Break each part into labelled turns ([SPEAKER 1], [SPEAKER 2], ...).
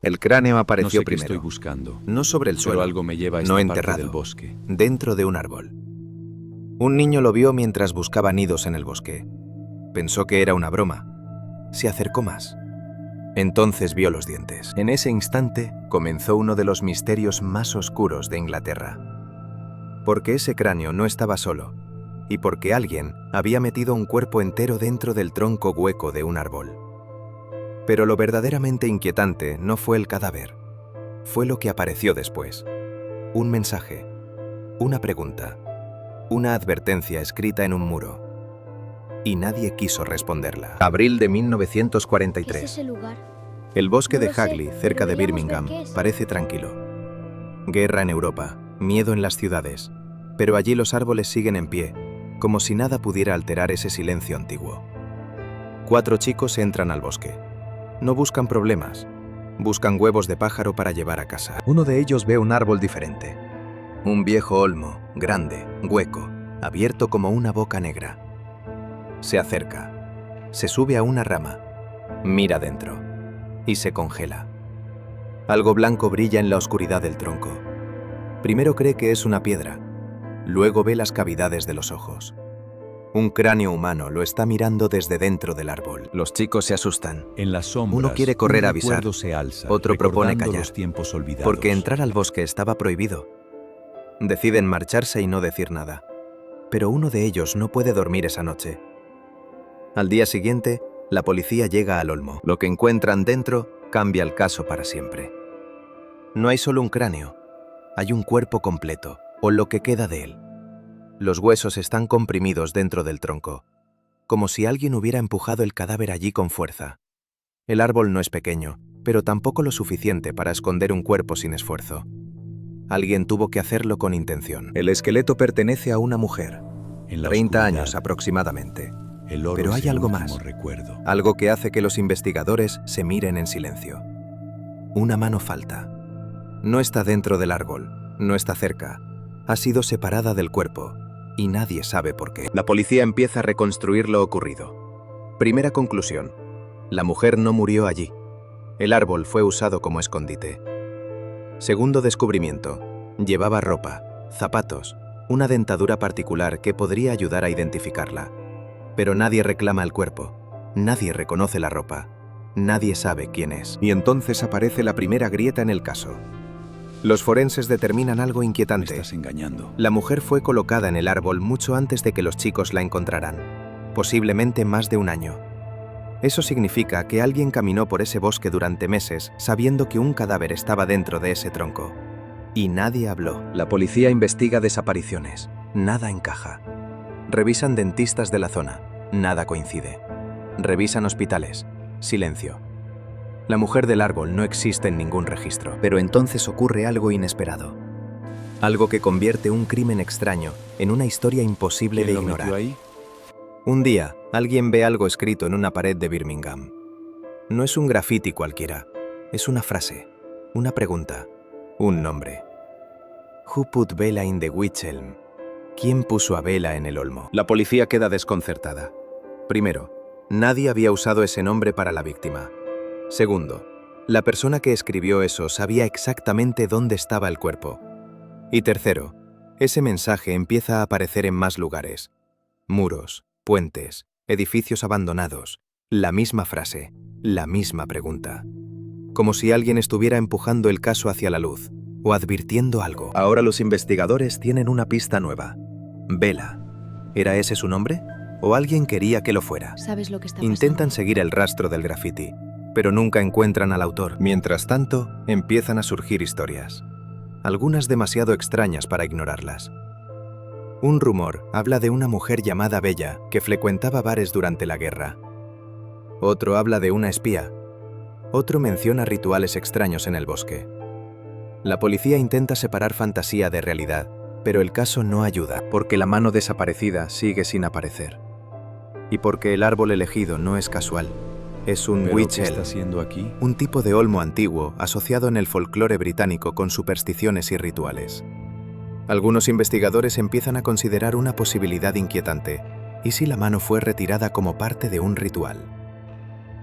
[SPEAKER 1] El cráneo
[SPEAKER 2] No
[SPEAKER 1] apareció
[SPEAKER 2] sé qué estoy
[SPEAKER 1] primero,
[SPEAKER 2] buscando,
[SPEAKER 1] no sobre el
[SPEAKER 2] pero
[SPEAKER 1] suelo,
[SPEAKER 2] algo me lleva a esta
[SPEAKER 1] no
[SPEAKER 2] parte
[SPEAKER 1] enterrado,
[SPEAKER 2] del bosque.
[SPEAKER 1] dentro de un árbol. Un niño lo vio mientras buscaba nidos en el bosque. Pensó que era una broma. Se acercó más. Entonces vio los dientes. En ese instante comenzó uno de los misterios más oscuros de Inglaterra. Porque ese cráneo no estaba solo, y porque alguien había metido un cuerpo entero dentro del tronco hueco de un árbol. Pero lo verdaderamente inquietante no fue el cadáver, fue lo que apareció después. Un mensaje, una pregunta, una advertencia escrita en un muro. Y nadie quiso responderla. Abril de
[SPEAKER 3] ¿Qué es
[SPEAKER 1] 1943.
[SPEAKER 3] ese lugar?
[SPEAKER 1] El bosque
[SPEAKER 3] No
[SPEAKER 1] de
[SPEAKER 3] lo sé,
[SPEAKER 1] Hagley,
[SPEAKER 3] pero
[SPEAKER 1] cerca de
[SPEAKER 3] deberíamos ver
[SPEAKER 1] Birmingham,
[SPEAKER 3] qué es.
[SPEAKER 1] parece tranquilo. Guerra en Europa, miedo en las ciudades, pero allí los árboles siguen en pie, como si nada pudiera alterar ese silencio antiguo. 4 chicos entran al bosque. No buscan problemas, buscan huevos de pájaro para llevar a casa. Uno de ellos ve un árbol diferente. Un viejo olmo, grande, hueco, abierto como una boca negra. Se acerca, se sube a una rama, mira dentro y se congela. Algo blanco brilla en la oscuridad del tronco. Primero cree que es una piedra, luego ve las cavidades de los ojos. Un cráneo humano lo está mirando desde dentro del árbol. Los chicos se asustan.
[SPEAKER 2] En las sombras,
[SPEAKER 1] Uno quiere correr
[SPEAKER 2] un
[SPEAKER 1] a avisar,
[SPEAKER 2] recuerdo se alza,
[SPEAKER 1] otro propone
[SPEAKER 2] recordando
[SPEAKER 1] callar,
[SPEAKER 2] los tiempos olvidados.
[SPEAKER 1] porque entrar al bosque estaba prohibido. Deciden marcharse y no decir nada. Pero uno de ellos no puede dormir esa noche. Al día siguiente, la policía llega al olmo. Lo que encuentran dentro cambia el caso para siempre. No hay solo un cráneo, hay un cuerpo completo, o lo que queda de él. Los huesos están comprimidos dentro del tronco, como si alguien hubiera empujado el cadáver allí con fuerza. El árbol no es pequeño, pero tampoco lo suficiente para esconder un cuerpo sin esfuerzo. Alguien tuvo que hacerlo con intención. El esqueleto pertenece a una mujer,
[SPEAKER 2] En la
[SPEAKER 1] 30
[SPEAKER 2] oscuridad,
[SPEAKER 1] años aproximadamente.
[SPEAKER 2] el oro
[SPEAKER 1] Pero
[SPEAKER 2] es
[SPEAKER 1] hay
[SPEAKER 2] el
[SPEAKER 1] algo
[SPEAKER 2] último
[SPEAKER 1] más.
[SPEAKER 2] recuerdo.
[SPEAKER 1] Algo que hace que los investigadores se miren en silencio. Una mano falta. No está dentro del árbol, no está cerca. Ha sido separada del cuerpo y nadie sabe por qué. La policía empieza a reconstruir lo ocurrido. Primera conclusión: la mujer no murió allí. El árbol fue usado como escondite. Segundo descubrimiento: llevaba ropa, zapatos, una dentadura particular que podría ayudar a identificarla. Pero nadie reclama el cuerpo, nadie reconoce la ropa, nadie sabe quién es. Y entonces aparece la primera grieta en el caso. Los forenses determinan algo
[SPEAKER 2] Me
[SPEAKER 1] inquietante.
[SPEAKER 2] estás engañando.
[SPEAKER 1] La mujer fue colocada en el árbol mucho antes de que los chicos la encontraran, posiblemente más de un año. Eso significa que alguien caminó por ese bosque durante meses sabiendo que un cadáver estaba dentro de ese tronco. Y nadie habló. La policía investiga desapariciones. Nada encaja. Revisan dentistas de la zona. Nada coincide. Revisan hospitales. Silencio. La mujer del árbol no existe en ningún registro. Pero entonces ocurre algo inesperado. Algo que convierte un crimen extraño en una historia imposible de
[SPEAKER 2] ¿Quién lo
[SPEAKER 1] ignorar.
[SPEAKER 2] metió ahí?
[SPEAKER 1] Un día, alguien ve algo escrito en una pared de Birmingham. No es un grafiti cualquiera. Es una frase, una pregunta, un nombre. Who put Bella in the witch elm? ¿Quién puso a Bella en el olmo? La policía queda desconcertada. Primero, nadie había usado ese nombre para la víctima. Segundo, la persona que escribió eso sabía exactamente dónde estaba el cuerpo. Y tercero, ese mensaje empieza a aparecer en más lugares. Muros, puentes, edificios abandonados, la misma frase, la misma pregunta. Como si alguien estuviera empujando el caso hacia la luz o advirtiendo algo. Ahora los investigadores tienen una pista nueva. Bella. ¿Era ese su nombre? ¿O alguien quería que lo fuera?
[SPEAKER 3] ¿Sabes lo que está pasando?
[SPEAKER 1] Intentan seguir el rastro del grafiti, pero nunca encuentran al autor. Mientras tanto, empiezan a surgir historias. Algunas demasiado extrañas para ignorarlas. Un rumor habla de una mujer llamada Bella que frecuentaba bares durante la guerra. Otro habla de una espía. Otro menciona rituales extraños en el bosque. La policía intenta separar fantasía de realidad, pero el caso no ayuda, porque la mano desaparecida sigue sin aparecer. Y porque el árbol elegido no es casual. Es un
[SPEAKER 2] ¿Pero
[SPEAKER 1] witch
[SPEAKER 2] qué está
[SPEAKER 1] elm,
[SPEAKER 2] haciendo aquí?
[SPEAKER 1] un tipo de olmo antiguo asociado en el folclore británico con supersticiones y rituales. Algunos investigadores empiezan a considerar una posibilidad inquietante. ¿Y si la mano fue retirada como parte de un ritual?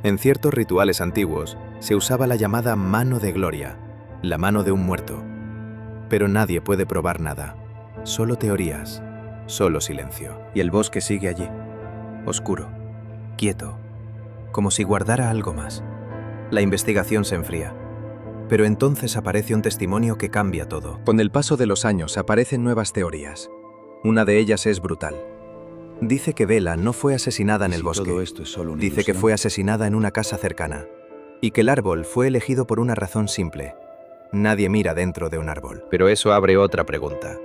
[SPEAKER 1] En ciertos rituales antiguos, Se usaba la llamada mano de gloria, la mano de un muerto. Pero nadie puede probar nada. Solo teorías, solo silencio. Y el bosque sigue allí, oscuro, quieto, como si guardara algo más. La investigación se enfría. Pero entonces aparece un testimonio que cambia todo. Con el paso de los años aparecen nuevas teorías. Una de ellas es brutal. Dice que Bella no fue asesinada en el bosque.
[SPEAKER 2] Todo esto es solo una
[SPEAKER 1] Dice que
[SPEAKER 2] ilusión.
[SPEAKER 1] fue asesinada en una casa cercana. Y que el árbol fue elegido por una razón simple. Nadie mira dentro de un árbol. Pero eso abre otra pregunta.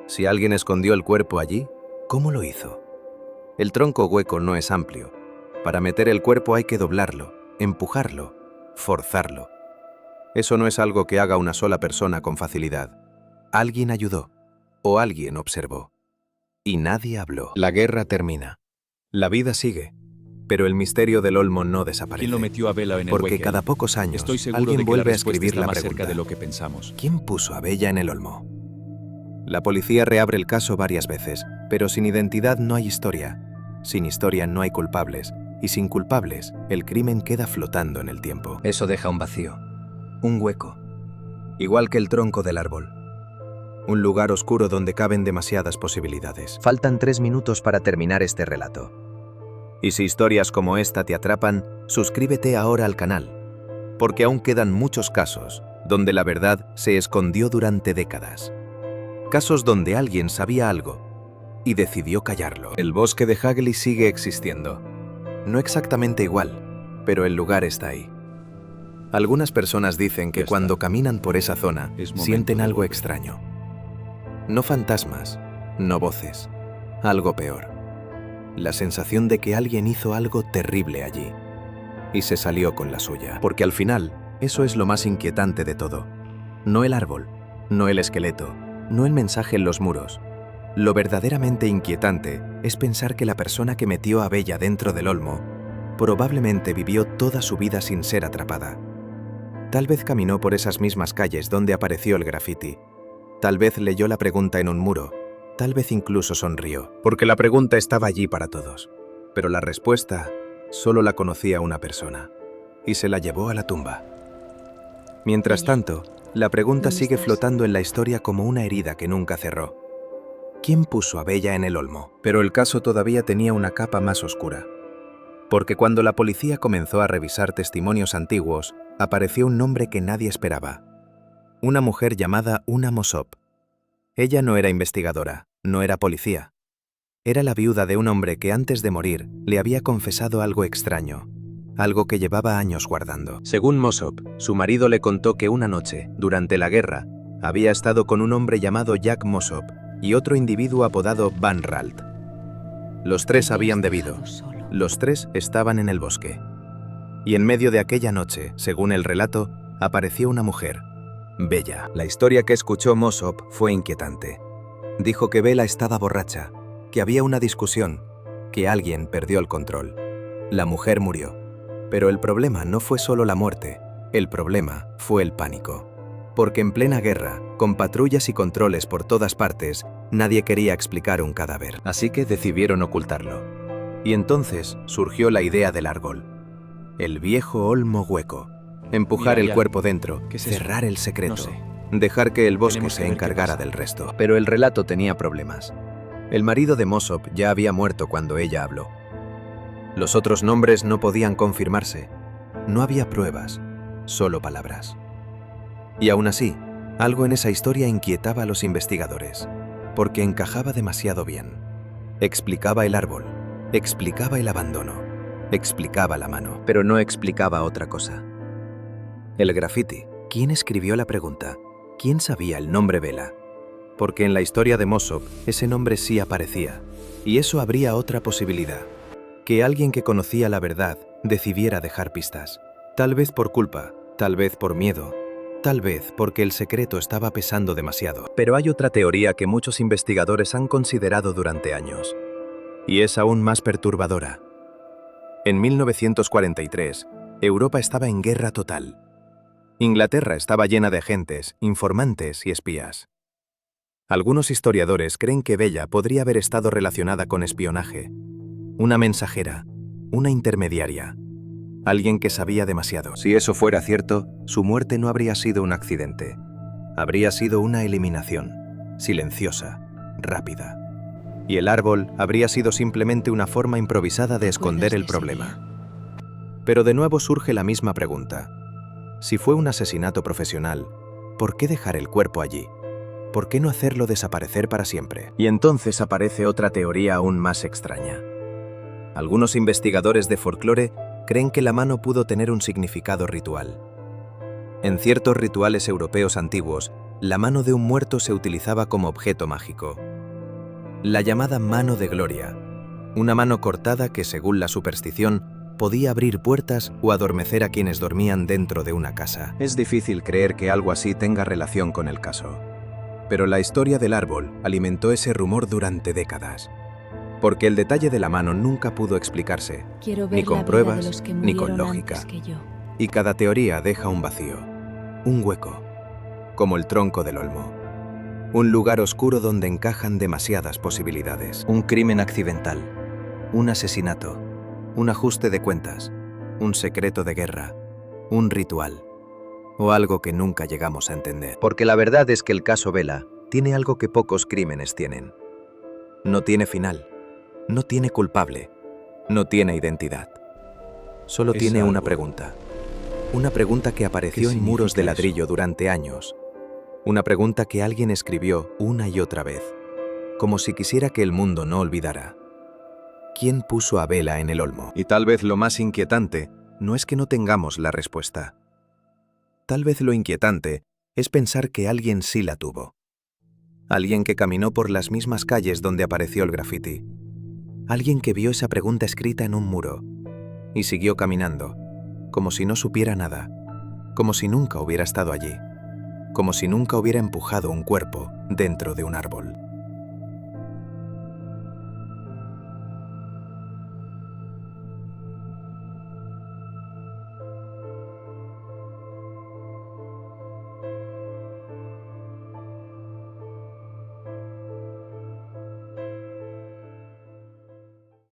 [SPEAKER 1] Si alguien escondió el cuerpo allí, ¿cómo lo hizo? El tronco hueco no es amplio. Para meter el cuerpo hay que doblarlo, empujarlo, forzarlo. Eso no es algo que haga una sola persona con facilidad. Alguien ayudó o alguien observó. Y nadie habló. La guerra termina. La vida sigue. Pero el misterio del olmo no desaparece.
[SPEAKER 2] ¿Quién lo metió a Bella en el
[SPEAKER 1] Porque
[SPEAKER 2] hueque?
[SPEAKER 1] cada pocos años
[SPEAKER 2] Estoy seguro
[SPEAKER 1] alguien
[SPEAKER 2] de que
[SPEAKER 1] vuelve
[SPEAKER 2] la
[SPEAKER 1] a
[SPEAKER 2] respuesta
[SPEAKER 1] escribir
[SPEAKER 2] está
[SPEAKER 1] la
[SPEAKER 2] más
[SPEAKER 1] pregunta.
[SPEAKER 2] cerca de lo que pensamos.
[SPEAKER 1] ¿Quién puso a Bella en el olmo? La policía reabre el caso varias veces, pero sin identidad no hay historia. Sin historia no hay culpables. Y sin culpables, el crimen queda flotando en el tiempo. Eso deja un vacío. Un hueco. Igual que el tronco del árbol. Un lugar oscuro donde caben demasiadas posibilidades. Faltan 3 minutos para terminar este relato. Y si historias como esta te atrapan, suscríbete ahora al canal. Porque aún quedan muchos casos donde la verdad se escondió durante décadas. Casos donde alguien sabía algo y decidió callarlo. El bosque de Hagley sigue existiendo. No exactamente igual, pero el lugar está ahí. Algunas personas dicen que
[SPEAKER 2] Ya está.
[SPEAKER 1] cuando caminan por esa zona,
[SPEAKER 2] Es momento
[SPEAKER 1] sienten
[SPEAKER 2] de
[SPEAKER 1] algo
[SPEAKER 2] volver.
[SPEAKER 1] extraño. No fantasmas, no voces, algo peor. La sensación de que alguien hizo algo terrible allí. Y se salió con la suya. Porque al final, eso es lo más inquietante de todo. No el árbol, no el esqueleto, no el mensaje en los muros. Lo verdaderamente inquietante es pensar que la persona que metió a Bella dentro del olmo probablemente vivió toda su vida sin ser atrapada. Tal vez caminó por esas mismas calles donde apareció el graffiti. Tal vez leyó la pregunta en un muro. Tal vez incluso sonrió. Porque la pregunta estaba allí para todos. Pero la respuesta solo la conocía una persona. Y se la llevó a la tumba. Mientras tanto, la pregunta
[SPEAKER 3] ¿Dónde
[SPEAKER 1] sigue
[SPEAKER 3] estás?
[SPEAKER 1] flotando en la historia como una herida que nunca cerró. ¿Quién puso a Bella en el olmo? Pero el caso todavía tenía una capa más oscura. Porque cuando la policía comenzó a revisar testimonios antiguos, apareció un nombre que nadie esperaba. Una mujer llamada Una Mossop. Ella no era investigadora, no era policía. Era la viuda de un hombre que antes de morir le había confesado algo extraño, algo que llevaba años guardando. Según Mossop, su marido le contó que una noche, durante la guerra, había estado con un hombre llamado Jack Mossop y otro individuo apodado Van Ralt. Los tres habían bebido. Los tres estaban en el bosque. Y en medio de aquella noche, según el relato, apareció una mujer, Bella. La historia que escuchó Mossop fue inquietante. Dijo que Bella estaba borracha, que había una discusión, que alguien perdió el control. La mujer murió. Pero el problema no fue solo la muerte, el problema fue el pánico. Porque en plena guerra, con patrullas y controles por todas partes, nadie quería explicar un cadáver. Así que decidieron ocultarlo. Y entonces surgió la idea del árbol. El viejo olmo hueco. Empujar
[SPEAKER 2] Mira,
[SPEAKER 1] el
[SPEAKER 2] ya.
[SPEAKER 1] cuerpo dentro,
[SPEAKER 2] ¿Qué es eso?
[SPEAKER 1] cerrar el secreto.
[SPEAKER 2] No sé.
[SPEAKER 1] Dejar que el bosque
[SPEAKER 2] Tenemos que
[SPEAKER 1] se
[SPEAKER 2] ver qué
[SPEAKER 1] encargara
[SPEAKER 2] pasa.
[SPEAKER 1] del resto. Pero el relato tenía problemas. El marido de Mossop ya había muerto cuando ella habló. Los otros nombres no podían confirmarse. No había pruebas, solo palabras. Y aún así, algo en esa historia inquietaba a los investigadores, porque encajaba demasiado bien. Explicaba el árbol, explicaba el abandono, explicaba la mano, pero no explicaba otra cosa. El graffiti. ¿Quién escribió la pregunta? ¿Quién sabía el nombre Bella? Porque en la historia de Mossop ese nombre sí aparecía, y eso abría otra posibilidad. Que alguien que conocía la verdad decidiera dejar pistas. Tal vez por culpa, tal vez por miedo, tal vez porque el secreto estaba pesando demasiado. Pero hay otra teoría que muchos investigadores han considerado durante años, y es aún más perturbadora. En 1943, Europa estaba en guerra total. Inglaterra estaba llena de agentes, informantes y espías. Algunos historiadores creen que Bella podría haber estado relacionada con espionaje, una mensajera, una intermediaria. Alguien que sabía demasiado. Si eso fuera cierto, su muerte no habría sido un accidente. Habría sido una eliminación, silenciosa, rápida. Y el árbol habría sido simplemente una forma improvisada de esconder el problema. Pero de nuevo surge la misma pregunta. Si fue un asesinato profesional, ¿por qué dejar el cuerpo allí? ¿Por qué no hacerlo desaparecer para siempre? Y entonces aparece otra teoría aún más extraña. Algunos investigadores de folclore creen que la mano pudo tener un significado ritual. En ciertos rituales europeos antiguos, la mano de un muerto se utilizaba como objeto mágico. La llamada mano de gloria, una mano cortada que, según la superstición, podía abrir puertas o adormecer a quienes dormían dentro de una casa. Es difícil creer que algo así tenga relación con el caso. Pero la historia del árbol alimentó ese rumor durante décadas. Porque el detalle de la mano nunca pudo explicarse, ni con pruebas, ni con lógica. Y cada teoría deja un vacío, un hueco, como el tronco del olmo. Un lugar oscuro donde encajan demasiadas posibilidades. Un crimen accidental, un asesinato, un ajuste de cuentas, un secreto de guerra, un ritual, o algo que nunca llegamos a entender. Porque la verdad es que el caso Vela tiene algo que pocos crímenes tienen. No tiene final, no tiene culpable, no tiene identidad. Solo tiene una pregunta. Una pregunta que apareció en muros de ladrillo durante años. Una pregunta que alguien escribió una y otra vez, como si quisiera que el mundo no olvidara. ¿Quién puso a Vela en el olmo? Y tal vez lo más inquietante no es que no tengamos la respuesta. Tal vez lo inquietante es pensar que alguien sí la tuvo. Alguien que caminó por las mismas calles donde apareció el graffiti. Alguien que vio esa pregunta escrita en un muro y siguió caminando, como si no supiera nada, como si nunca hubiera estado allí, como si nunca hubiera empujado un cuerpo dentro de un árbol.